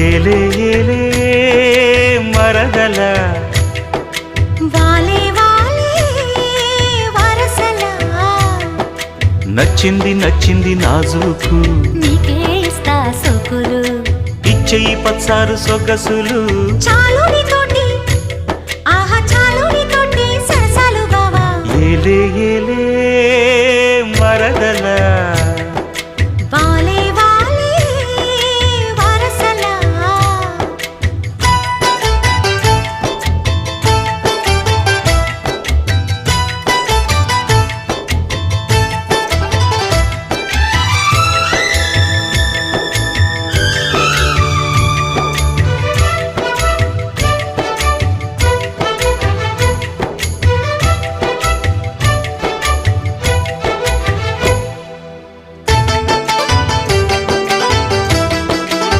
ఏలే ఏలే మరదల వాలే వాలే వరసలా నచ్చింది నచ్చింది నాజూకు నీకే ఇస్తా సొకులు ఇచ్చేయి పచ్చారు సొగసులు చాలు నీతోటి ఆహా చాలు నీతోటి సరసాలు బావా ఏలే ఏలే